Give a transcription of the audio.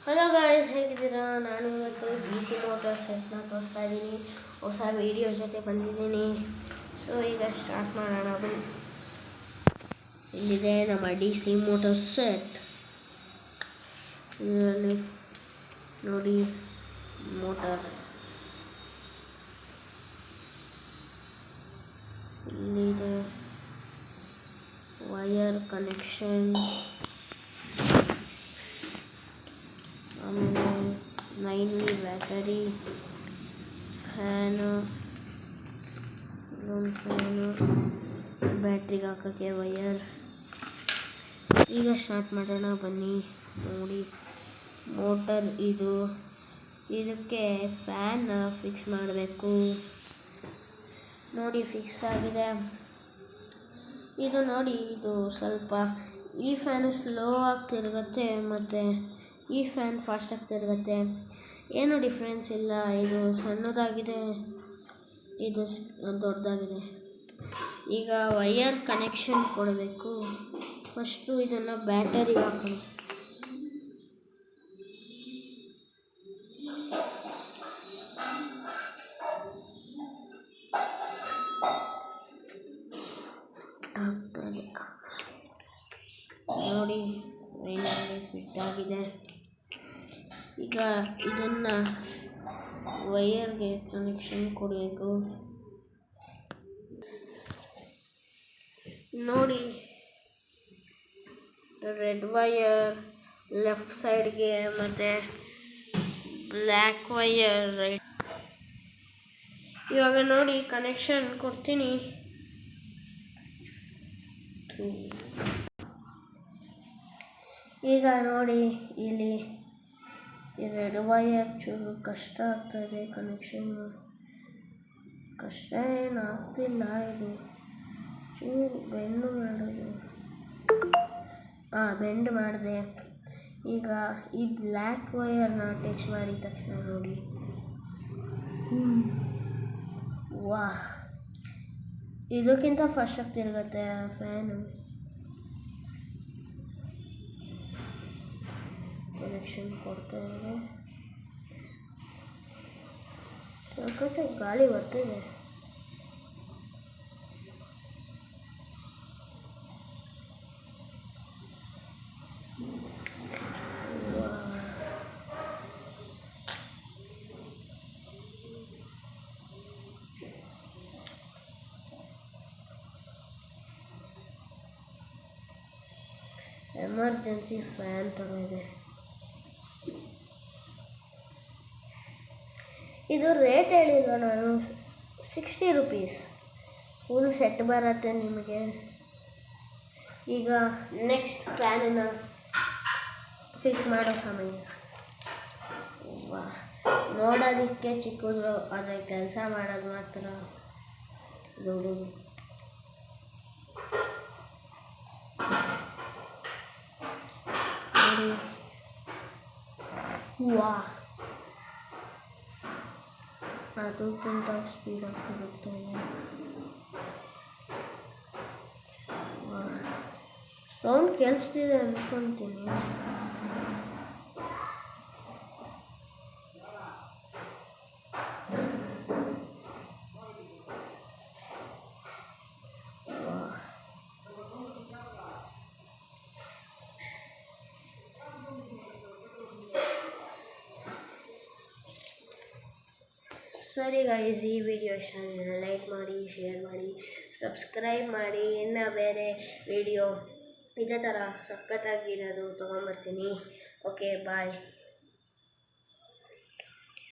Hello guys, ಹೇಗಿದ್ದೀರಾ? ನಾನು ಇವತ್ತು DC ಮೋಟರ್ಸ್ ಸೆಟ್ನ ತೋರಿಸ್ತಾ ಇದ್ದೀನಿ. ಹೊಸ ವಿಡಿಯೋ ಜೊತೆ ಬಂದಿದ್ದೀನಿ. ಸೊ ಈಗ ಸ್ಟಾರ್ಟ್ ಮಾಡೋಣ ಬನ್ನಿ. ಇಲ್ಲಿದೆ ನಮ್ಮ DC ಮೋಟರ್ಸ್ ಸೆಟ್. ಇದರಲ್ಲಿ ನೋಡಿ ಮೋಟರ್, ಇಲ್ಲಿದೆ ವೈರ್ ಕನೆಕ್ಷನ್, ಆಮೇಲೆ 9V ಬ್ಯಾಟರಿ, ಫ್ಯಾನು, ಇಲ್ಲೊಂದು ಫ್ಯಾನು, ಬ್ಯಾಟ್ರಿಗೆ ಹಾಕೋಕ್ಕೆ ವೈರ್. ಈಗ ಸ್ಟಾರ್ಟ್ ಮಾಡೋಣ ಬನ್ನಿ. ನೋಡಿ ಮೋಟರ್ ಇದು, ಇದಕ್ಕೆ ಫ್ಯಾನ್ ಫಿಕ್ಸ್ ಮಾಡಬೇಕು. ನೋಡಿ ಫಿಕ್ಸ್ ಆಗಿದೆ. ಇದು ನೋಡಿ, ಇದು ಸ್ವಲ್ಪ ಈ ಫ್ಯಾನು ಸ್ಲೋ ಆಗಿ ತಿರುಗುತ್ತೆ ಮತ್ತು ಈ ಫ್ಯಾನ್ ಫಾಸ್ಟಾಗಿ ತಿರುಗುತ್ತೆ. ಏನು ಡಿಫ್ರೆನ್ಸ್ ಇಲ್ಲ. ಇದು ಸಣ್ಣದಾಗಿದೆ, ಇದು ದೊಡ್ಡದಾಗಿದೆ. ಈಗ ವೈರ್ ಕನೆಕ್ಷನ್ ಕೊಡಬೇಕು. ಫಸ್ಟು ಇದನ್ನು ಬ್ಯಾಟರಿಗೆ ಹಾಕೋಣ. ನೋಡಿ ಫಿಟ್ ಆಗಿದೆ. ಈಗ ಇದನ್ನು ವೈರ್ಗೆ ಕನೆಕ್ಷನ್ ಕೊಡಬೇಕು. ನೋಡಿ ರೆಡ್ ವೈರ್ ಲೆಫ್ಟ್ ಸೈಡ್ಗೆ ಮತ್ತು ಬ್ಲ್ಯಾಕ್ ವೈರ್ ರೈಟ್. ಇವಾಗ ನೋಡಿ ಕನೆಕ್ಷನ್ ಕೊಡ್ತೀನಿ. ಈಗ ನೋಡಿ ಇಲ್ಲಿ ರೆಡ್ ವೈರ್ ಚೂರು ಕಷ್ಟ ಆಗ್ತಾಯಿದೆ. ಕನೆಕ್ಷನ್ನು ಕಷ್ಟ ಏನು ಆಗ್ತಿಲ್ಲ, ಇದು ಚೂರು ಬೆಂಡ್ ಮಾಡೋದು. ಬೆಂಡ್ ಮಾಡಿದೆ. ಈಗ ಈ ಬ್ಲ್ಯಾಕ್ ವೈರ್ನ ಟಚ್ ಮಾಡಿದ ತಕ್ಷಣ ನೋಡಿ, ವಾ, ಇದಕ್ಕಿಂತ ಫಾಸ್ಟಾಗಿ ತಿರುಗುತ್ತೆ ಫ್ಯಾನು. ಕನೆಕ್ಷನ್ ಕೊಡ್ತಾಯಿದೆ. ಸಾಕಷ್ಟು ಗಾಳಿ ಬರ್ತಿದೆ. ಎಮರ್ಜೆನ್ಸಿ ಫ್ಯಾನ್ ಥರ ಇದೆ. ಇದು ರೇಟ್ ಹೇಳಿಲ್ವ ನಾನು, 60 ರೂಪೀಸ್ ಫುಲ್ ಸೆಟ್ ಬರುತ್ತೆ ನಿಮಗೆ. ಈಗ ನೆಕ್ಸ್ಟ್ ಫ್ಯಾನನ್ನು ಫಿಕ್ಸ್ ಮಾಡೋ ಸಮಯ. ನೋಡೋದಕ್ಕೆ ಚಿಕ್ಕದ್ರು, ಆದರೆ ಕೆಲಸ ಮಾಡೋದು ಮಾತ್ರ ದೊಡ್ಡದು. ವಾ, ಅದಕ್ಕಿಂತ ಸ್ಪೀಡಾಗಿ ತಿರುಗ್ತಾ ಇದೆ. ಸೌಂಡ್ ಕೇಳಿಸ್ತಿದೆ ಅಂದ್ಕೊತೀನಿ. ಸರಿ ಗೈಸ್, ಈ ವಿಡಿಯೋ ಇಷ್ಟ ಆದರೆ ಲೈಕ್ ಮಾಡಿ, ಶೇರ್ ಮಾಡಿ, ಸಬ್ಸ್ಕ್ರೈಬ್ ಮಾಡಿ. ಇನ್ನು ಬೇರೆ ವಿಡಿಯೋ ಇದೇ ಥರ ಸಖತ್ತಾಗಿರೋದು ತೊಗೊಂಬರ್ತೀನಿ. ಓಕೆ, ಬಾಯ್.